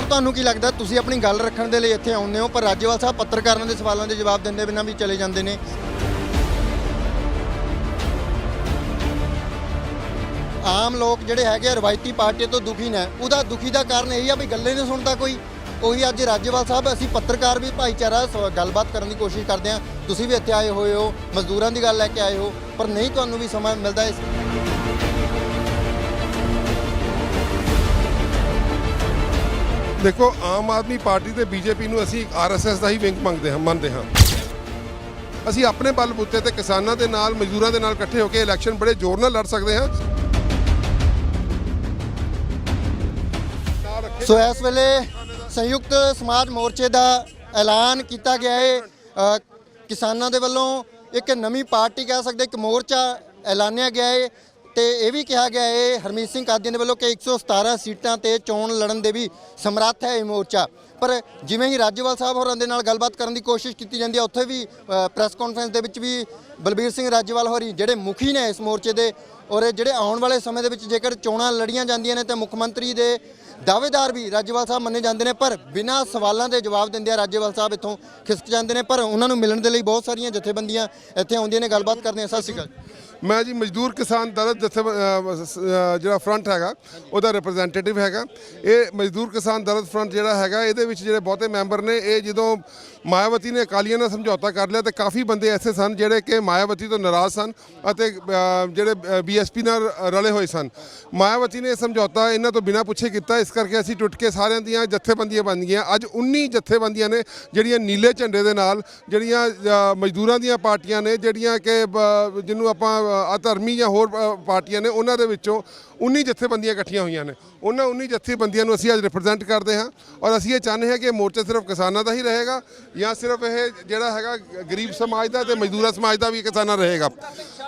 ਹੁਣ ਤੁਹਾਨੂੰ ਕੀ ਲੱਗਦਾ ਤੁਸੀਂ ਆਪਣੀ ਗੱਲ ਰੱਖਣ ਦੇ ਲਈ ਇੱਥੇ ਆਉਂਦੇ ਹੋ, ਪਰ ਰਾਜੇਵਾਲ ਸਾਹਿਬ ਪੱਤਰਕਾਰਾਂ ਦੇ ਸਵਾਲਾਂ ਦੇ ਜਵਾਬ ਦਿੰਦੇ ਬਿਨਾਂ ਵੀ ਚਲੇ ਜਾਂਦੇ ਨੇ। ਆਮ ਲੋਕ ਜਿਹੜੇ ਹੈਗੇ ਆ ਰਵਾਇਤੀ ਪਾਰਟੀ ਤੋਂ ਦੁਖੀ ਨੇ, ਉਹਦਾ ਦੁਖੀ ਦਾ ਕਾਰਨ ਇਹ ਆ ਵੀ ਗੱਲੇ ਨਹੀਂ ਸੁਣਦਾ ਕੋਈ। ਉਹੀ ਅੱਜ ਰਾਜੇਵਾਲ ਸਾਹਿਬ ਅਸੀਂ ਪੱਤਰਕਾਰ ਵੀ ਭਾਈਚਾਰਾ ਗੱਲਬਾਤ ਕਰਨ ਦੀ ਕੋਸ਼ਿਸ਼ ਕਰਦੇ ਹਾਂ। ਤੁਸੀਂ ਵੀ ਇੱਥੇ ਆਏ ਹੋਏ ਹੋ, ਮਜ਼ਦੂਰਾਂ ਦੀ ਗੱਲ ਲੈ ਕੇ ਆਏ ਹੋ, ਪਰ ਨਹੀਂ ਤੁਹਾਨੂੰ ਵੀ ਸਮਾਂ ਮਿਲਦਾ ਇਸ। देखो आम आदमी पार्टी ਤੇ ਬੀਜੇਪੀ ਨੂੰ ਅਸੀਂ ਆਰਐਸਐਸ ਦਾ ਹੀ ਵਿੰਗ ਮੰਨਦੇ ਹਾਂ। ਅਸੀਂ ਆਪਣੇ ਬਲਬੂਤੇ ਤੇ ਕਿਸਾਨਾਂ ਦੇ ਨਾਲ ਮਜ਼ਦੂਰਾਂ ਦੇ ਨਾਲ ਇਕੱਠੇ ਹੋ ਕੇ ਇਲੈਕਸ਼ਨ ਬੜੇ ਜ਼ੋਰ ਨਾਲ ਲੜ ਸਕਦੇ ਹਾਂ। ਸੋ ਇਸ ਵੇਲੇ ਸੰਯੁਕਤ ਸਮਾਜ ਮੋਰਚੇ ਦਾ ਐਲਾਨ ਕੀਤਾ ਗਿਆ ਹੈ। ਕਿਸਾਨਾਂ ਦੇ ਵੱਲੋਂ ਇੱਕ ਨਵੀਂ ਪਾਰਟੀ ਕਹਿ ਸਕਦੇ, ਇੱਕ ਮੋਰਚਾ ਐਲਾਨਿਆ ਗਿਆ ਹੈ ਤੇ ਇਹ ਵੀ ਕਿਹਾ ਗਿਆ ਹੈ ਹਰਮੀਤ ਸਿੰਘ ਕਾਦੀਆਂ ਦੇ ਵੱਲੋਂ ਕਿ 117 ਸੀਟਾਂ ਤੇ ਚੋਣ ਲੜਨ ਦੇ ਵੀ ਸਮਰੱਥ ਹੈ ਇਹ ਮੋਰਚਾ। ਪਰ ਜਿਵੇਂ ਹੀ ਰਾਜੇਵਾਲ ਸਾਹਿਬ ਹੋਰਾਂ ਦੇ ਨਾਲ ਗੱਲਬਾਤ ਕਰਨ ਦੀ ਕੋਸ਼ਿਸ਼ ਕੀਤੀ ਜਾਂਦੀ ਹੈ, ਉੱਥੇ ਵੀ ਪ੍ਰੈਸ ਕਾਨਫਰੰਸ ਦੇ ਵਿੱਚ ਵੀ ਬਲਬੀਰ ਸਿੰਘ ਰਾਜੇਵਾਲ ਹੋਰੀ ਜਿਹੜੇ ਮੁਖੀ ਨੇ ਇਸ ਮੋਰਚੇ ਦੇ, ਔਰ ਜਿਹੜੇ ਆਉਣ ਵਾਲੇ ਸਮੇਂ ਦੇ ਵਿੱਚ ਜੇਕਰ ਚੋਣਾਂ ਲੜੀਆਂ ਜਾਂਦੀਆਂ ਨੇ ਤਾਂ ਮੁੱਖ ਮੰਤਰੀ ਦੇ ਦਾਅਵੇਦਾਰ ਵੀ ਰਾਜੇਵਾਲ ਸਾਹਿਬ ਮੰਨੇ ਜਾਂਦੇ ਨੇ, ਪਰ ਬਿਨਾਂ ਸਵਾਲਾਂ ਦੇ ਜਵਾਬ ਦਿੰਦੇ ਰਾਜੇਵਾਲ ਸਾਹਿਬ ਇੱਥੋਂ ਖਿਸਕ ਜਾਂਦੇ ਨੇ। ਪਰ ਉਹਨਾਂ ਨੂੰ ਮਿਲਣ ਦੇ ਲਈ ਬਹੁਤ ਸਾਰੀਆਂ ਜਥੇਬੰਦੀਆਂ ਇੱਥੇ ਆਉਂਦੀਆਂ ਨੇ, ਗੱਲਬਾਤ ਕਰਦੇ ਹਾਂ। ਸਤਿ ਸ਼੍ਰੀ ਅਕਾਲ। ਮੈਂ ਜੀ ਮਜ਼ਦੂਰ ਕਿਸਾਨ ਦਰਦ ਜਿਹੜਾ ਫਰੰਟ ਹੈਗਾ ਉਹਦਾ ਰਿਪਰੈਜ਼ੈਂਟੇਟਿਵ ਹੈਗਾ। ਇਹ ਮਜ਼ਦੂਰ ਕਿਸਾਨ ਦਰਦ ਫਰੰਟ ਜਿਹੜਾ ਹੈਗਾ ਇਹਦੇ ਵਿੱਚ ਜਿਹੜੇ ਬਹੁਤੇ ਮੈਂਬਰ ਨੇ, ਇਹ ਜਦੋਂ ਮਾਇਆਵਤੀ ਨੇ ਅਕਾਲੀਆਂ ਨਾਲ ਸਮਝੌਤਾ ਕਰ ਲਿਆ ਤੇ ਕਾਫੀ ਬੰਦੇ ਐਸੇ ਸਨ ਜਿਹੜੇ ਕਿ ਮਾਇਆਵਤੀ ਤੋਂ ਨਾਰਾਜ਼ ਸਨ ਅਤੇ ਜਿਹੜੇ ਬੀਐਸਪੀ ਨਾਲ ਰਲੇ ਹੋਏ ਸਨ। ਮਾਇਆਵਤੀ ਨੇ ਸਮਝੌਤਾ ਇਹਨਾਂ ਤੋਂ ਬਿਨਾਂ ਪੁੱਛੇ ਕੀਤਾ, ਇਸ ਕਰਕੇ ਅਸੀਂ ਟੁੱਟ ਕੇ ਸਾਰਿਆਂ ਦੀਆਂ ਜਥੇਬੰਦੀਆਂ ਬਣ ਗਈਆਂ। ਅੱਜ 19 ਜਥੇਬੰਦੀਆਂ ਨੇ ਜਿਹੜੀਆਂ ਨੀਲੇ ਝੰਡੇ ਦੇ ਨਾਲ, ਜਿਹੜੀਆਂ ਮਜ਼ਦੂਰਾਂ ਦੀਆਂ ਪਾਰਟੀਆਂ ਨੇ, ਜਿਹੜੀਆਂ ਕਿ ਜਿਹਨੂੰ ਆਪਾਂ ਅਧਰਮੀ ਜਾਂ ਹੋਰ ਪਾਰਟੀਆਂ ਨੇ, ਉਹਨਾਂ ਦੇ ਵਿੱਚੋਂ 19 ਜਥੇਬੰਦੀਆਂ ਇਕੱਠੀਆਂ ਹੋਈਆਂ ਨੇ। ਉਹਨਾਂ 19 ਜਥੇਬੰਦੀਆਂ ਨੂੰ ਅਸੀਂ ਅੱਜ ਰਿਪਰੈਜ਼ੈਂਟ ਕਰਦੇ ਹਾਂ ਔਰ ਅਸੀਂ ਇਹ ਚਾਹੁੰਦੇ ਹਾਂ ਕਿ ਇਹ ਮੋਰਚਾ ਸਿਰਫ ਕਿਸਾਨਾਂ ਦਾ ਹੀ ਰਹੇਗਾ ਜਾਂ ਸਿਰਫ ਇਹ ਜਿਹੜਾ ਹੈਗਾ ਗਰੀਬ ਸਮਾਜ ਦਾ ਤੇ ਮਜ਼ਦੂਰਾਂ ਸਮਾਜ ਦਾ ਵੀ ਕਿਸਾਨਾਂ ਰਹੇਗਾ।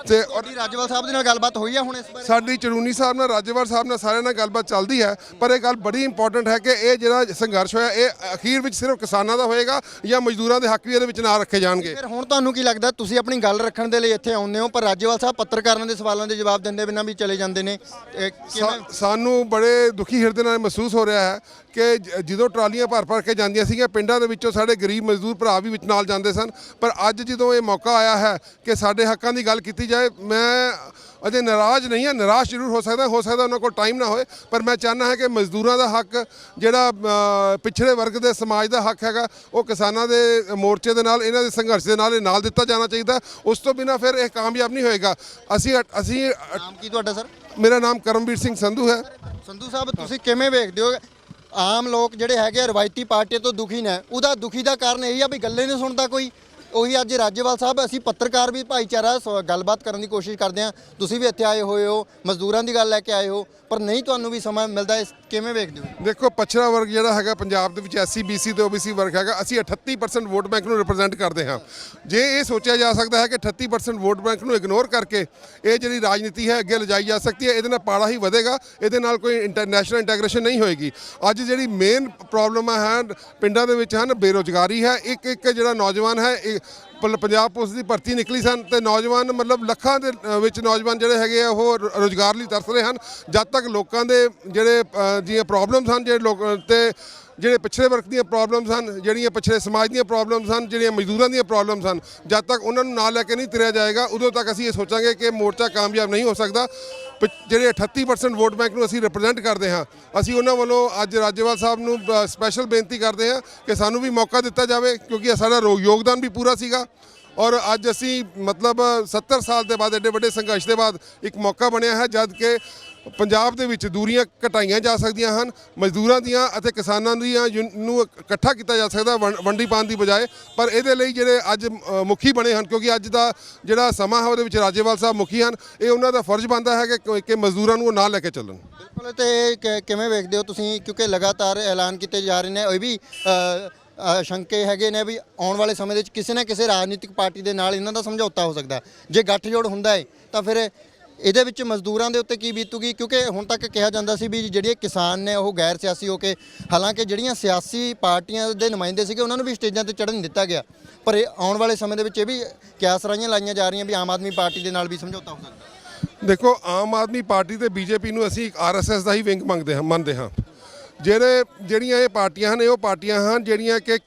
ਤੇ ਔਰ ਰਾਜੇਵਾਲ ਸਾਹਿਬ ਦੇ ਨਾਲ ਗੱਲਬਾਤ ਹੋਈ ਆ ਹੁਣ ਇਸ ਬਾਰੇ? ਸਾਡੀ ਚੜੂਨੀ ਸਾਹਿਬ ਨਾਲ, ਰਾਜੇਵਾਲ ਸਾਹਿਬ ਨਾਲ, ਸਾਰਿਆਂ ਨਾਲ ਗੱਲਬਾਤ ਚੱਲਦੀ ਹੈ, ਪਰ ਇਹ ਗੱਲ ਬੜੀ ਇੰਪੋਰਟੈਂਟ ਹੈ ਕਿ ਇਹ ਜਿਹੜਾ ਸੰਘਰਸ਼ ਹੋਇਆ ਇਹ ਅਖੀਰ ਵਿੱਚ ਸਿਰਫ ਕਿਸਾਨਾਂ ਦਾ ਹੋਏਗਾ ਜਾਂ ਮਜ਼ਦੂਰਾਂ ਦੇ ਹੱਕ ਵੀ ਇਹਦੇ ਵਿੱਚ ਨਾ ਰੱਖੇ ਜਾਣਗੇ। ਫਿਰ ਹੁਣ ਤੁਹਾਨੂੰ ਕੀ ਲੱਗਦਾ ਤੁਸੀਂ ਆਪਣੀ ਗੱਲ ਰੱਖਣ ਦੇ ਲਈ ਇੱਥੇ ਆਉਂਦੇ ਹੋ, ਪਰ ਰਾਜੇਵਾਲ ਸਾਹਿਬ ਪੱਤਰਕਾਰਾਂ ਦੇ ਸਵਾਲਾਂ ਦੇ ਜਵਾਬ ਦਿੰਦੇ ਬਿਨਾਂ ਵੀ ਚਲੇ ਜਾਂਦੇ ਨੇ। ਸਾਨੂੰ ਬੜੇ ਦੁਖੀ ਹਿਰਦੇ ਨਾਲ ਮਹਿਸੂਸ ਹੋ ਰਿਹਾ ਹੈ ਕਿ ਜਦੋਂ ਟਰਾਲੀਆਂ ਭਰ ਕੇ ਜਾਂਦੀਆਂ ਸੀਗੀਆਂ ਪਿੰਡਾਂ ਦੇ ਵਿੱਚੋਂ, ਸਾਡੇ ਗਰੀਬ ਮਜ਼ਦੂਰ ਭਰਾ ਵੀ ਵਿੱਚ ਨਾਲ ਜਾਂਦੇ ਸਨ, ਪਰ ਅੱਜ ਜਦੋਂ ਇਹ ਮੌਕਾ ਆਇਆ ਹੈ ਕਿ ਸਾਡੇ ਹੱਕਾਂ ਦੀ ਗੱਲ ਕੀਤੀ ਜਾਏ, ਮੈਂ ਅਜੇ ਨਾਰਾਜ਼ ਨਹੀਂ ਹਾਂ। ਨਿਰਾਸ਼ ਜ਼ਰੂਰ ਹੋ ਸਕਦਾ ਉਹਨਾਂ ਕੋਲ ਟਾਈਮ ਨਾ ਹੋਏ, ਪਰ ਮੈਂ ਚਾਹੁੰਦਾ ਹਾਂ ਕਿ ਮਜ਼ਦੂਰਾਂ ਦਾ ਹੱਕ, ਜਿਹੜਾ ਪਿਛੜੇ ਵਰਗ ਦੇ ਸਮਾਜ ਦਾ ਹੱਕ ਹੈਗਾ, ਉਹ ਕਿਸਾਨਾਂ ਦੇ ਮੋਰਚੇ ਦੇ ਨਾਲ, ਇਹਨਾਂ ਦੇ ਸੰਘਰਸ਼ ਦੇ ਨਾਲ ਇਹ ਨਾਲ ਦਿੱਤਾ ਜਾਣਾ ਚਾਹੀਦਾ। ਉਸ ਤੋਂ ਬਿਨਾਂ ਫਿਰ ਇਹ ਕਾਮਯਾਬ ਨਹੀਂ ਹੋਏਗਾ। ਅਸੀਂ ਨਾਮ ਕੀ ਤੁਹਾਡਾ ਸਰ? ਮੇਰਾ ਨਾਮ ਕਰਮਵੀਰ ਸਿੰਘ ਸੰਧੂ ਹੈ। ਸੰਧੂ ਸਾਹਿਬ, ਤੁਸੀਂ ਕਿਵੇਂ ਵੇਖਦੇ ਹੋ ਆਮ ਲੋਕ ਜਿਹੜੇ ਹੈਗੇ ਆ ਰਵਾਇਤੀ ਪਾਰਟੀ ਤੋਂ ਦੁਖੀ ਨੇ, ਉਹਦਾ ਦੁਖੀ ਦਾ ਕਾਰਨ ਇਹ ਆ ਵੀ ਗੱਲੇ ਨਹੀਂ ਸੁਣਦਾ ਕੋਈ। ਉਹੀ ਅੱਜ ਰਾਜੇਵਾਲ ਸਾਹਿਬ ਅਸੀਂ ਪੱਤਰਕਾਰ ਵੀ ਭਾਈਚਾਰਾ ਗੱਲਬਾਤ ਕਰਨ ਦੀ ਕੋਸ਼ਿਸ਼ ਕਰਦੇ ਹਾਂ। ਤੁਸੀਂ ਵੀ ਇੱਥੇ ਆਏ ਹੋਏ ਹੋ, ਮਜ਼ਦੂਰਾਂ ਦੀ ਗੱਲ ਲੈ ਕੇ ਆਏ ਹੋ, ਪਰ ਨਹੀਂ ਤੁਹਾਨੂੰ ਵੀ ਸਮਾਂ ਮਿਲਦਾ, ਇਸ ਕਿਵੇਂ ਵੇਖਦੇ ਹੋ? ਦੇਖੋ, ਪਛੜਾ ਵਰਗ ਜਿਹੜਾ ਹੈਗਾ ਪੰਜਾਬ ਦੇ ਵਿੱਚ SC BC ਤੇ OBC ਵਰਗ ਹੈਗਾ, ਅਸੀਂ 38% ਵੋਟ ਬੈਂਕ ਨੂੰ ਰਿਪਰੈਜ਼ੈਂਟ ਕਰਦੇ ਹਾਂ। ਜੇ ਇਹ ਸੋਚਿਆ ਜਾ ਸਕਦਾ ਹੈ ਕਿ 38% ਵੋਟ ਬੈਂਕ ਨੂੰ ਇਗਨੋਰ ਕਰਕੇ ਇਹ ਜਿਹੜੀ ਰਾਜਨੀਤੀ ਹੈ ਅੱਗੇ ਲਿਜਾਈ ਜਾ ਸਕਦੀ ਹੈ, ਇਹਦੇ ਨਾਲ ਪਾੜਾ ਹੀ ਵਧੇਗਾ, ਇਹਦੇ ਨਾਲ ਕੋਈ ਇੰਟਰਨੈਸ਼ਨਲ ਇੰਟੈਗ੍ਰੇਸ਼ਨ ਨਹੀਂ ਹੋਏਗੀ। ਅੱਜ ਜਿਹੜੀ ਮੇਨ ਪ੍ਰੋਬਲਮ ਹੈ ਪਿੰਡਾਂ ਦੇ ਵਿੱਚ ਹਨ, ਬੇਰੁਜ਼ਗਾਰੀ ਹੈ। ਇੱਕ ਜਿਹੜਾ ਨੌਜਵਾਨ ਹੈ, ਪੰਜਾਬ ਪੁਲਿਸ ਦੀ ਭਰਤੀ ਨਿਕਲੀ ਸਨ ਤੇ ਨੌਜਵਾਨ ਮਤਲਬ ਲੱਖਾਂ ਦੇ ਵਿੱਚ ਨੌਜਵਾਨ ਜਿਹੜੇ ਹੈਗੇ ਆ ਉਹ ਰੁਜ਼ਗਾਰ ਲਈ ਤਰਸ ਰਹੇ ਹਨ। ਜਦ ਤੱਕ ਲੋਕਾਂ ਦੇ ਜਿਹੜੇ ਜਿਹੀਆਂ ਪ੍ਰੋਬਲਮਸ ਹਨ, ਜਿਹੜੇ ਲੋਕ ਤੇ ਜਿਹੜੇ ਪਿਛੜੇ ਵਰਗ ਦੀਆਂ ਪ੍ਰੋਬਲਮਸ ਹਨ, ਜਿਹੜੀਆਂ ਪਿਛੜੇ ਸਮਾਜ ਦੀਆਂ ਪ੍ਰੋਬਲਮਸ ਹਨ, ਜਿਹੜੀਆਂ ਮਜ਼ਦੂਰਾਂ ਦੀਆਂ ਪ੍ਰੋਬਲਮਸ ਹਨ, ਜਦ ਤੱਕ ਉਹਨਾਂ ਨੂੰ ਨਾਲ ਲੈ ਕੇ ਨਹੀਂ ਤੁਰਿਆ ਜਾਏਗਾ, ਉਦੋਂ ਤੱਕ ਅਸੀਂ ਇਹ ਸੋਚਾਂਗੇ ਕਿ ਮੋਰਚਾ ਕਾਮਯਾਬ ਨਹੀਂ ਹੋ ਸਕਦਾ। ਜਿਹੜੇ 38% ਵੋਟ ਬੈਂਕ ਨੂੰ ਅਸੀਂ ਰਿਪਰੈਜ਼ੈਂਟ ਕਰਦੇ ਹਾਂ, ਅਸੀਂ ਉਹਨਾਂ ਵੱਲੋਂ ਅੱਜ ਰਾਜੇਵਾਲ ਸਾਹਿਬ ਨੂੰ ਸਪੈਸ਼ਲ ਬੇਨਤੀ ਕਰਦੇ ਹਾਂ ਕਿ ਸਾਨੂੰ ਵੀ ਮੌਕਾ ਦਿੱਤਾ ਜਾਵੇ, ਕਿਉਂਕਿ ਸਾਡਾ ਯੋਗਦਾਨ ਵੀ ਪੂਰਾ ਸੀਗਾ ਔਰ ਅੱਜ ਅਸੀਂ ਮਤਲਬ 70 ਸਾਲ ਦੇ ਬਾਅਦ, ਐਡੇ ਵੱਡੇ ਸੰਘਰਸ਼ ਦੇ ਬਾਅਦ ਇੱਕ ਮੌਕਾ ਬਣਿਆ ਹੈ ਜਦ ਕਿ ਪੰਜਾਬ ਦੇ ਵਿੱਚ ਦੂਰੀਆਂ ਘਟਾਈਆਂ ਜਾ ਸਕਦੀਆਂ ਹਨ। ਮਜ਼ਦੂਰਾਂ ਦੀਆਂ ਅਤੇ ਕਿਸਾਨਾਂ ਦੀਆਂ ਨੂੰ ਇਕੱਠਾ ਕੀਤਾ ਜਾ ਸਕਦਾ ਵੰਡੀ ਪਾਉਣ ਦੀ ਬਜਾਏ। ਪਰ ਇਹਦੇ ਲਈ ਜਿਹੜੇ ਅੱਜ ਮੁਖੀ ਬਣੇ ਹਨ, ਕਿਉਂਕਿ ਅੱਜ ਦਾ ਜਿਹੜਾ ਸਮਾਂ ਹੈ ਉਹਦੇ ਵਿੱਚ ਰਾਜੇਵਾਲ ਸਾਹਿਬ ਮੁਖੀ ਹਨ, ਇਹ ਉਹਨਾਂ ਦਾ ਫਰਜ਼ ਬਣਦਾ ਹੈ ਕਿ ਮਜ਼ਦੂਰਾਂ ਨੂੰ ਨਾਲ ਲੈ ਕੇ ਚੱਲਣ। ਬਿਲਕੁਲ। ਤੇ ਕਿਵੇਂ ਵੇਖਦੇ ਹੋ ਤੁਸੀਂ, ਕਿਉਂਕਿ ਲਗਾਤਾਰ ਐਲਾਨ ਕੀਤੇ ਜਾ ਰਹੇ ਨੇ, ਇਹ ਵੀ ਸ਼ੰਕੇ ਹੈਗੇ ਨੇ ਵੀ ਆਉਣ ਵਾਲੇ ਸਮੇਂ ਦੇ ਵਿੱਚ ਕਿਸੇ ਨਾ ਕਿਸੇ ਰਾਜਨੀਤਿਕ ਪਾਰਟੀ ਦੇ ਨਾਲ ਇਹਨਾਂ ਦਾ ਸਮਝੌਤਾ ਹੋ ਸਕਦਾ। ਜੇ ਗੱਠਜੋੜ ਹੁੰਦਾ ਹੈ ਤਾਂ ਫਿਰ ਇਹਦੇ ਵਿੱਚ ਮਜ਼ਦੂਰਾਂ ਦੇ ਉੱਤੇ ਕੀ ਬੀਤੂਗੀ? ਕਿਉਂਕਿ ਹੁਣ ਤੱਕ ਕਿਹਾ ਜਾਂਦਾ ਸੀ ਵੀ ਜਿਹੜੇ ਕਿਸਾਨ ਨੇ ਉਹ ਗੈਰ ਸਿਆਸੀ ਹੋ ਕੇ, ਹਾਲਾਂਕਿ ਜਿਹੜੀਆਂ ਸਿਆਸੀ ਪਾਰਟੀਆਂ ਦੇ ਨੁਮਾਇੰਦੇ ਸੀਗੇ ਉਹਨਾਂ ਨੂੰ ਵੀ ਸਟੇਜਾਂ ਤੇ ਚੜ੍ਹਨ ਦਿੱਤਾ ਗਿਆ, ਪਰ ਇਹ ਆਉਣ ਵਾਲੇ ਸਮੇਂ ਦੇ ਵਿੱਚ ਇਹ ਵੀ ਕਿਆਸਰਾਈਆਂ ਲਾਈਆਂ ਜਾ ਰਹੀਆਂ ਵੀ ਆਮ ਆਦਮੀ ਪਾਰਟੀ ਦੇ ਨਾਲ ਵੀ ਸਮਝੌਤਾ ਹੋ ਸਕਦਾ। ਦੇਖੋ, ਆਮ ਆਦਮੀ ਪਾਰਟੀ ਤੇ ਬੀਜੇਪੀ ਨੂੰ ਅਸੀਂ ਆਰਐਸਐਸ ਦਾ ਹੀ ਵਿੰਗ ਮੰਨਦੇ ਹਾਂ। ਜਿਹੜੀਆਂ ਇਹ ਪਾਰਟੀਆਂ ਹਨ, ਇਹ ਉਹ ਪਾਰਟੀਆਂ ਹਨ ਜਿਹੜੀਆਂ ਕਿ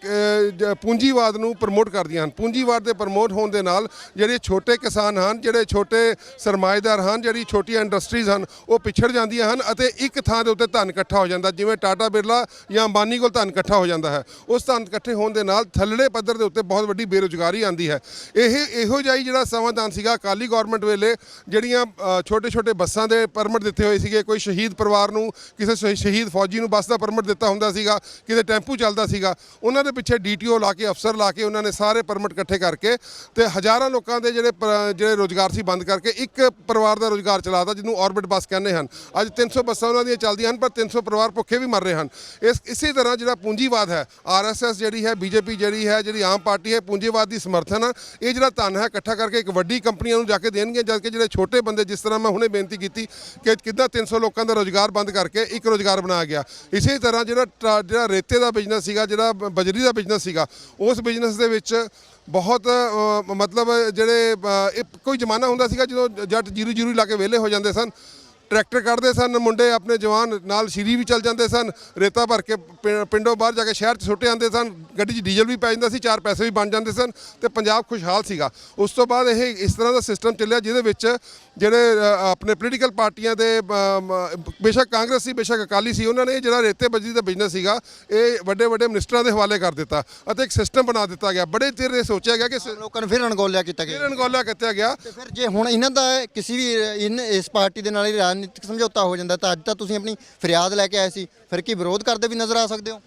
ਪੂੰਜੀਵਾਦ ਨੂੰ ਪ੍ਰਮੋਟ ਕਰਦੀਆਂ ਹਨ। ਪੂੰਜੀਵਾਦ ਦੇ ਪ੍ਰਮੋਟ ਹੋਣ ਦੇ ਨਾਲ ਜਿਹੜੇ ਛੋਟੇ ਕਿਸਾਨ ਹਨ, ਜਿਹੜੇ ਛੋਟੇ ਸਰਮਾਏਦਾਰ ਹਨ, ਜਿਹੜੀ ਛੋਟੀਆਂ ਇੰਡਸਟਰੀਜ਼ ਹਨ, ਉਹ ਪਿਛੜ ਜਾਂਦੀਆਂ ਹਨ ਅਤੇ ਇੱਕ ਥਾਂ ਦੇ ਉੱਤੇ ਧਨ ਇਕੱਠਾ ਹੋ ਜਾਂਦਾ। ਜਿਵੇਂ ਟਾਟਾ ਬਿਰਲਾ ਜਾਂ ਅੰਬਾਨੀ ਕੋਲ ਧਨ ਇਕੱਠਾ ਹੋ ਜਾਂਦਾ ਹੈ, ਉਸ ਧਨ ਇਕੱਠੇ ਹੋਣ ਦੇ ਨਾਲ ਥੱਲੜੇ ਪੱਧਰ ਦੇ ਉੱਤੇ ਬਹੁਤ ਵੱਡੀ ਬੇਰੁਜ਼ਗਾਰੀ ਆਉਂਦੀ ਹੈ। ਇਹੋ ਜਿਹਾ ਹੀ ਜਿਹੜਾ ਸਮਾਧਾਨ ਸੀਗਾ ਅਕਾਲੀ ਗੌਰਮੈਂਟ ਵੇਲੇ, ਜਿਹੜੀਆਂ ਛੋਟੇ ਬੱਸਾਂ ਦੇ ਪਰਮਿਟ ਦਿੱਤੇ ਹੋਏ ਸੀਗੇ, ਕੋਈ ਸ਼ਹੀਦ ਪਰਿਵਾਰ ਨੂੰ, ਕਿਸੇ ਸ਼ਹੀਦ ਫੌਜੀ ਨੂੰ ਬੱਸ ਦਾ ਪਰਮਿਟ ਦਿੱਤਾ ਹੁੰਦਾ ਸੀਗਾ, ਕਿਤੇ ਟੈਂਪੂ ਚੱਲਦਾ ਸੀਗਾ, ਉਹਨਾਂ ਦੇ ਪਿੱਛੇ ਡੀਟੀਓ ਲਾ ਕੇ, ਅਫਸਰ ਲਾ ਕੇ, ਉਹਨਾਂ ਨੇ ਸਾਰੇ ਪਰਮਿਟ ਇਕੱਠੇ ਕਰਕੇ ਤੇ ਹਜ਼ਾਰਾਂ ਲੋਕਾਂ ਦੇ ਜਿਹੜੇ ਰੋਜ਼ਗਾਰ ਸੀ ਬੰਦ ਕਰਕੇ ਇੱਕ ਪਰਿਵਾਰ ਦਾ ਰੋਜ਼ਗਾਰ ਚਲਾਤਾ, ਜਿਹਨੂੰ ਆਰਬਿਟ ਬੱਸ ਕਹਿੰਦੇ ਹਨ। ਅੱਜ 300 ਬੱਸਾਂ ਉਹਨਾਂ ਦੀਆਂ ਚੱਲਦੀਆਂ ਹਨ, ਪਰ 300 ਪਰਿਵਾਰ ਭੁੱਖੇ ਵੀ ਮਰ ਰਹੇ ਹਨ। ਇਸੇ ਤਰ੍ਹਾਂ ਜਿਹੜਾ ਪੂੰਜੀਵਾਦ ਹੈ, ਆਰਐਸਐਸ ਜਿਹੜੀ ਹੈ, ਬੀਜੇਪੀ ਜਿਹੜੀ ਆਮ ਪਾਰਟੀ ਹੈ, ਪੂੰਜੀਵਾਦ ਦੀ ਸਮਰਥਨ ਹੈ। ਇਹ ਜਿਹੜਾ ਧਨ ਹੈ ਇਕੱਠਾ ਕਰਕੇ ਇੱਕ ਵੱਡੀ ਕੰਪਨੀਆਂ ਨੂੰ ਜਾ ਕੇ ਦੇਣਗੇ, ਜਦ ਕਿ ਜਿਹੜੇ ਛੋਟੇ ਬੰਦੇ, ਜਿਸ ਤਰ੍ਹਾਂ ਮੈਂ ਹੁਣੇ ਬੇਨਤੀ ਕੀਤੀ ਕਿ ਕਿੱਦਾਂ 300 ਲੋਕਾਂ ਦਾ ਰੋਜ਼ਗਾਰ ਬੰਦ ਕਰਕੇ ਇੱਕ ਰੋਜ਼ਗਾਰ ਬਣਾਇਆ ਗਿਆ। ਇਸੇ ਤਰ੍ਹਾਂ ਜਿਹੜਾ ਰੇਤੇ ਦਾ ਬਿਜ਼ਨਸ ਸੀਗਾ, ਜਿਹੜਾ ਬਜਰੀ ਦਾ ਬਿਜ਼ਨਸ ਸੀਗਾ, ਉਸ ਬਿਜ਼ਨਸ ਦੇ ਵਿੱਚ ਬਹੁਤ ਮਤਲਬ ਕੋਈ ਜ਼ਮਾਨਾ ਹੁੰਦਾ ਸੀਗਾ ਜਦੋਂ ਜੱਟ ਜੀਰੂ ਲਾ ਕੇ ਵਿਹਲੇ ਹੋ ਜਾਂਦੇ ਸਨ, ਟਰੈਕਟਰ ਕੱਢਦੇ ਸਨ ਮੁੰਡੇ, ਆਪਣੇ ਜਵਾਨ ਨਾਲ ਸ਼ੀਰੀ ਵੀ ਚੱਲ ਜਾਂਦੇ ਸਨ, ਰੇਤਾ ਭਰ ਕੇ ਪਿੰਡੋਂ ਬਾਹਰ ਜਾ ਕੇ ਸ਼ਹਿਰ 'ਚ ਸੁੱਟੇ ਆਉਂਦੇ ਸਨ, ਗੱਡੀ 'ਚ ਡੀਜ਼ਲ ਵੀ ਪੈ ਜਾਂਦਾ ਸੀ, 4 ਪੈਸੇ ਵੀ ਬਣ ਜਾਂਦੇ ਸਨ ਤੇ ਪੰਜਾਬ ਖੁਸ਼ਹਾਲ ਸੀਗਾ। ਉਸ ਤੋਂ ਬਾਅਦ ਇਹ ਇਸ ਤਰ੍ਹਾਂ ਦਾ ਸਿਸਟਮ ਚੱਲਿਆ ਜਿਹਦੇ ਵਿੱਚ ਜਿਹੜੇ ਆਪਣੇ ਪੋਲੀਟੀਕਲ ਪਾਰਟੀਆਂ ਦੇ, ਬੇਸ਼ੱਕ ਕਾਂਗਰਸ ਸੀ, ਬੇਸ਼ੱਕ ਅਕਾਲੀ ਸੀ, ਉਹਨਾਂ ਨੇ ਜਿਹੜਾ ਰੇਤੇ ਬਜਰੀ ਦਾ ਬਿਜ਼ਨਸ ਸੀਗਾ, ਇਹ ਵੱਡੇ ਮਿਨਿਸਟਰਾਂ ਦੇ ਹਵਾਲੇ ਕਰ ਦਿੱਤਾ ਅਤੇ ਇੱਕ ਸਿਸਟਮ ਬਣਾ ਦਿੱਤਾ ਗਿਆ। ਬੜੇ ਚਿਰ ਇਹ ਸੋਚਿਆ ਗਿਆ ਕਿ ਲੋਕਾਂ ਨੂੰ ਫਿਰ ਅਣਗੌਲਿਆ ਕੀਤਾ ਗਿਆ। ਤੇ ਫਿਰ ਜੇ ਹੁਣ ਇਹਨਾਂ ਦਾ ਕਿਸੇ ਵੀ ਇਸ ਪਾਰਟੀ ਦੇ ਨਾਲ ਹੀ ਰਾਜਨੀਤਿਕ ਸਮਝੌਤਾ ਹੋ ਜਾਂਦਾ, ਤਾਂ ਅੱਜ ਤਾਂ ਤੁਸੀਂ ਆਪਣੀ ਫਰਿਆਦ ਲੈ ਕੇ ਆਏ ਸੀ, ਫਿਰ ਕੀ ਵਿਰੋਧ ਕਰਦੇ ਵੀ ਨਜ਼ਰ ਆ ਸਕਦੇ ਹੋ?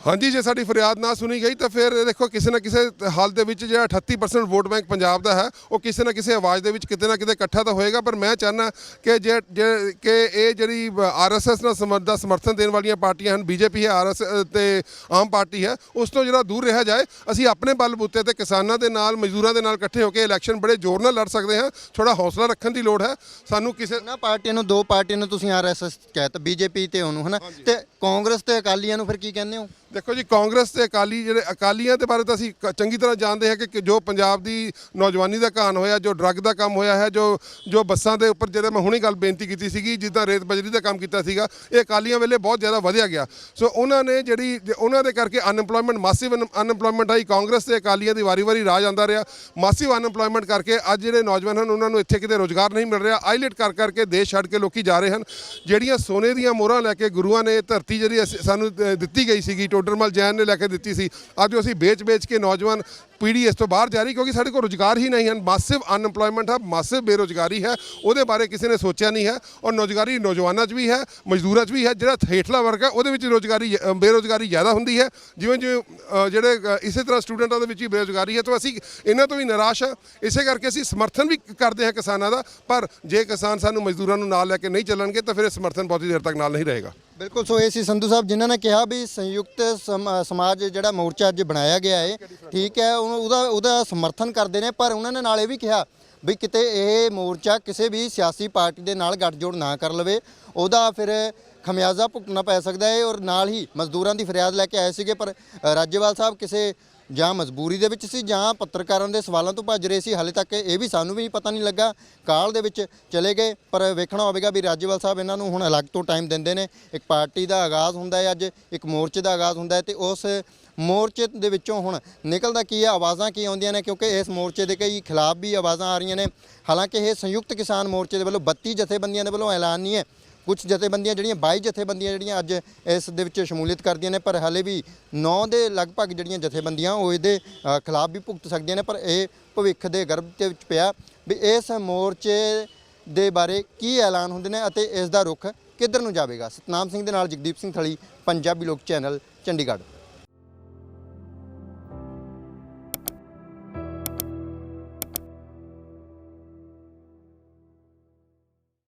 ਹਾਂਜੀ, ਜੇ ਸਾਡੀ ਫਰਿਆਦ ਨਾ ਸੁਣੀ ਗਈ ਤਾਂ ਫਿਰ ਦੇਖੋ ਕਿਸੇ ਨਾ ਕਿਸੇ ਹਾਲ ਦੇ ਵਿੱਚ ਜਿਹੜਾ 38% ਵੋਟ ਬੈਂਕ ਪੰਜਾਬ ਦਾ ਹੈ, ਉਹ ਕਿਸੇ ਨਾ ਕਿਸੇ ਆਵਾਜ਼ ਦੇ ਵਿੱਚ ਕਿਤੇ ਨਾ ਕਿਤੇ ਇਕੱਠਾ ਤਾਂ ਹੋਏਗਾ। ਪਰ ਮੈਂ ਚਾਹੁੰਦਾ ਕਿ ਕਿ ਇਹ ਜਿਹੜੀ ਆਰਐਸਐਸ ਨਾਲ ਦਾ ਸਮਰਥਨ ਦੇਣ ਵਾਲੀਆਂ ਪਾਰਟੀਆਂ ਹਨ, ਬੀਜੇਪੀ ਹੈ, ਆਰਐਸਐਸ ਤੇ ਆਮ ਪਾਰਟੀ ਹੈ, ਉਸ ਤੋਂ ਜਿਹੜਾ ਦੂਰ ਰਿਹਾ ਜਾਏ। ਅਸੀਂ ਆਪਣੇ ਬਲਬੂਤੇ ਤੇ ਕਿਸਾਨਾਂ ਦੇ ਨਾਲ, ਮਜ਼ਦੂਰਾਂ ਦੇ ਨਾਲ ਇਕੱਠੇ ਹੋ ਕੇ ਇਲੈਕਸ਼ਨ ਬੜੇ ਜ਼ੋਰ ਨਾਲ ਲੜ ਸਕਦੇ ਹਾਂ। ਥੋੜਾ ਹੌਸਲਾ ਰੱਖਣ ਦੀ ਲੋੜ ਹੈ ਸਾਨੂੰ। ਕਿਸੇ ਨਾ ਪਾਰਟੀਆਂ ਨੂੰ, ਦੋ ਪਾਰਟੀਆਂ ਨੂੰ ਤੁਸੀਂ ਆਰਐਸਐਸ ਕਹਿਤਾ, ਬੀਜੇਪੀ ਤੇ ਉਹਨੂੰ, ਹਨਾ, ਤੇ ਕਾਂਗਰਸ ਤੇ ਅਕਾਲੀਆਂ ਨੂੰ ਫਿਰ ਕੀ ਕਹਿੰਦੇ ਹੋ? ਦੇਖੋ ਜੀ, ਕਾਂਗਰਸ ਤੇ ਅਕਾਲੀ, ਜਿਹੜੇ ਅਕਾਲੀਆਂ ਦੇ ਬਾਰੇ ਤਾਂ ਅਸੀਂ ਚੰਗੀ ਤਰ੍ਹਾਂ ਜਾਣਦੇ ਹਾਂ ਕਿ ਜੋ ਪੰਜਾਬ ਦੀ ਨੌਜਵਾਨੀ ਦਾ ਘਾਣ ਹੋਇਆ, ਜੋ ਡਰੱਗ ਦਾ ਕੰਮ ਹੋਇਆ ਹੈ, ਜੋ ਬੱਸਾਂ ਦੇ ਉੱਪਰ, ਜਿਹੜੇ ਮੈਂ ਹੁਣੇ ਗੱਲ ਬੇਨਤੀ ਕੀਤੀ ਸੀਗੀ, ਜਿੱਦਾਂ ਰੇਤ ਬਜਰੀ ਦਾ ਕੰਮ ਕੀਤਾ ਸੀਗਾ, ਇਹ ਅਕਾਲੀਆਂ ਵੇਲੇ ਬਹੁਤ ਜ਼ਿਆਦਾ ਵਧਿਆ ਗਿਆ। ਸੋ ਉਹਨਾਂ ਨੇ ਉਹਨਾਂ ਦੇ ਕਰਕੇ ਅਨਐਮਪਲੋਇਮੈਂਟ, ਮਾਸਿਵ ਅਨਐਮਪਲੋਇਮੈਂਟ ਆਈ। ਕਾਂਗਰਸ ਤੇ ਅਕਾਲੀਆਂ ਦੀ ਵਾਰੀ ਰਾਜ ਆਉਂਦਾ ਰਿਹਾ। ਮਾਸਿਵ ਅਨਐਮਪਲੋਇਮੈਂਟ ਕਰਕੇ ਅੱਜ ਜਿਹੜੇ ਨੌਜਵਾਨ ਹਨ, ਉਹਨਾਂ ਨੂੰ ਇੱਥੇ ਕਿਤੇ ਰੋਜ਼ਗਾਰ ਨਹੀਂ ਮਿਲ ਰਿਹਾ। ਆਈਲੈਟ ਕਰਕੇ ਦੇਸ਼ ਛੱਡ ਕੇ ਲੋਕੀ ਜਾ ਰਹੇ ਹਨ। ਜਿਹੜੀਆਂ ਸੋਨੇ ਦੀਆਂ ਮੋਹਰਾਂ ਲੈ ਕੇ ਗੁਰੂਆਂ ਨੇ ਧਰਤੀ ਜਿਹੜੀ ਸਾਨੂੰ ਦਿੱਤੀ ਗਈ ਸੀਗੀ, ਟੋਡਰਮਲ ਜੈਨ ਨੇ ਲੈ ਕੇ ਦਿੱਤੀ ਸੀ, ਅੱਜ ਅਸੀਂ ਵੇਚ ਕੇ ਨੌਜਵਾਨ ਪੀੜ੍ਹੀ ਇਸ ਤੋਂ ਬਾਹਰ ਜਾ ਰਹੀ, ਕਿਉਂਕਿ ਸਾਡੇ ਕੋਲ ਰੁਜ਼ਗਾਰ ਹੀ ਨਹੀਂ ਹਨ। ਮਾਸਿਵ ਅਨਐਮਪਲੋਇਮੈਂਟ ਹੈ, ਮਾਸਿਵ ਬੇਰੁਜ਼ਗਾਰੀ ਹੈ, ਉਹਦੇ ਬਾਰੇ ਕਿਸੇ ਨੇ ਸੋਚਿਆ ਨਹੀਂ ਹੈ। ਔਰ ਨੌਜਵਾਨੀ ਨੌਜਵਾਨਾਂ 'ਚ ਵੀ ਹੈ, ਮਜ਼ਦੂਰਾਂ 'ਚ ਵੀ ਹੈ। ਜਿਹੜਾ ਹੇਠਲਾ ਵਰਗ ਹੈ, ਉਹਦੇ ਵਿੱਚ ਬੇਰੁਜ਼ਗਾਰੀ ਜ਼ਿਆਦਾ ਹੁੰਦੀ ਹੈ। ਜਿਵੇਂ ਜਿਹੜੇ ਇਸੇ ਤਰ੍ਹਾਂ ਸਟੂਡੈਂਟਾਂ ਦੇ ਵਿੱਚ ਵੀ ਬੇਰੁਜ਼ਗਾਰੀ ਹੈ। ਤਾਂ ਅਸੀਂ ਇਹਨਾਂ ਤੋਂ ਵੀ ਨਿਰਾਸ਼ ਹਾਂ। ਇਸੇ ਕਰਕੇ ਅਸੀਂ ਸਮਰਥਨ ਵੀ ਕਰਦੇ ਹਾਂ ਕਿਸਾਨਾਂ ਦਾ, ਪਰ ਜੇ ਕਿਸਾਨ ਸਾਨੂੰ ਮਜ਼ਦੂਰਾਂ ਨੂੰ ਨਾਲ ਲੈ ਕੇ ਨਹੀਂ ਚੱਲਣਗੇ ਤਾਂ ਫਿਰ ਇਹ ਸਮਰਥਨ ਬਹੁਤੀ ਦੇਰ ਤੱਕ ਨਾਲ ਨਹੀਂ ਰਹੇਗਾ। ਬਿਲਕੁਲ। ਸੋ ਇਹ ਸੀ ਸੰਧੂ ਸਾਹਿਬ ਜਿਨ੍ਹਾਂ ਨੇ ਕਿਹਾ ਵੀ ਸੰਯੁਕਤ ਸਮਾਜ ਜਿਹੜਾ ਮੋਰਚਾ ਅੱਜ ਬਣਾਇਆ ਗਿਆ ਹੈ, ਠੀਕ ਹੈ, ਉਹਦਾ ਸਮਰਥਨ ਕਰਦੇ ਨੇ, ਪਰ ਉਹਨਾਂ ਨੇ ਨਾਲ ਇਹ ਵੀ ਕਿਹਾ ਵੀ ਕਿਤੇ ਇਹ ਮੋਰਚਾ ਕਿਸੇ ਵੀ ਸਿਆਸੀ ਪਾਰਟੀ ਦੇ ਨਾਲ ਗੱਠਜੋੜ ਨਾ ਕਰ ਲਵੇ, ਉਹਦਾ ਫਿਰ ਖਮਿਆਜ਼ਾ ਭੁਗਤਣਾ ਪੈ ਸਕਦਾ ਹੈ। ਔਰ ਨਾਲ ਹੀ ਮਜ਼ਦੂਰਾਂ ਦੀ ਫਰਿਆਦ ਲੈ ਕੇ ਆਏ ਸੀਗੇ, ਪਰ ਰਾਜੇਵਾਲ ਸਾਹਿਬ ਕਿਸੇ ਜਾਂ ਮਜਬੂਰੀ ਦੇ ਵਿੱਚ ਸੀ ਜਾਂ ਪੱਤਰਕਾਰਾਂ ਦੇ ਸਵਾਲਾਂ ਤੋਂ ਭੱਜ ਰਹੇ ਸੀ। ਹਾਲੇ ਤੱਕ ਇਹ ਵੀ ਸਾਨੂੰ ਵੀ ਪਤਾ ਨਹੀਂ ਲੱਗਾ, ਕਾਲ ਦੇ ਵਿੱਚ ਚਲੇ ਗਏ। ਪਰ ਵੇਖਣਾ ਹੋਵੇਗਾ ਵੀ ਰਾਜੇਵਾਲ ਸਾਹਿਬ ਇਹਨਾਂ ਨੂੰ ਹੁਣ ਅਲੱਗ ਤੋਂ ਟਾਈਮ ਦਿੰਦੇ ਨੇ। ਇੱਕ ਪਾਰਟੀ ਦਾ ਆਗਾਜ਼ ਹੁੰਦਾ ਹੈ, ਅੱਜ ਇੱਕ ਮੋਰਚੇ ਦਾ ਆਗਾਜ਼ ਹੁੰਦਾ ਹੈ, ਤੇ ਉਸ ਮੋਰਚੇ ਦੇ ਵਿੱਚੋਂ ਹੁਣ ਨਿਕਲਦਾ ਕੀ ਹੈ, ਆਵਾਜ਼ਾਂ ਕੀ ਆਉਂਦੀਆਂ ਨੇ, ਕਿਉਂਕਿ ਇਸ ਮੋਰਚੇ ਦੇ ਕਈ ਖਿਲਾਫ ਵੀ ਆਵਾਜ਼ਾਂ ਆ ਰਹੀਆਂ ਨੇ। ਹਾਲਾਂਕਿ ਇਹ ਸੰਯੁਕਤ ਕਿਸਾਨ ਮੋਰਚੇ ਦੇ ਵੱਲੋਂ 32 ਜਥੇਬੰਦੀਆਂ ਦੇ ਵੱਲੋਂ ਐਲਾਨ ਨਹੀਂ ਹੈ। ਕੁਝ ਜਥੇਬੰਦੀਆਂ ਜਿਹੜੀਆਂ 22 ਜਥੇਬੰਦੀਆਂ ਜਿਹੜੀਆਂ ਅੱਜ ਇਸ ਦੇ ਵਿੱਚ ਸ਼ਮੂਲੀਅਤ ਕਰਦੀਆਂ ਨੇ, ਪਰ ਹਾਲੇ ਵੀ 9 ਦੇ ਲਗਭਗ ਜਿਹੜੀਆਂ ਜਥੇਬੰਦੀਆਂ ਉਹ ਇਹਦੇ ਖਿਲਾਫ ਵੀ ਭੁਗਤ ਸਕਦੀਆਂ ਨੇ। ਪਰ ਇਹ ਭਵਿੱਖ ਦੇ ਗਰਭ ਦੇ ਵਿੱਚ ਪਿਆ ਵੀ ਇਸ ਮੋਰਚੇ ਦੇ ਬਾਰੇ ਕੀ ਐਲਾਨ ਹੁੰਦੇ ਨੇ ਅਤੇ ਇਸ ਦਾ ਰੁਖ ਕਿੱਧਰ ਨੂੰ ਜਾਵੇਗਾ। ਸਤਨਾਮ ਸਿੰਘ ਦੇ ਨਾਲ ਜਗਦੀਪ ਸਿੰਘ ਥਲੀ, ਪੰਜਾਬੀ ਲੋਕ ਚੈਨਲ, ਚੰਡੀਗੜ੍ਹ।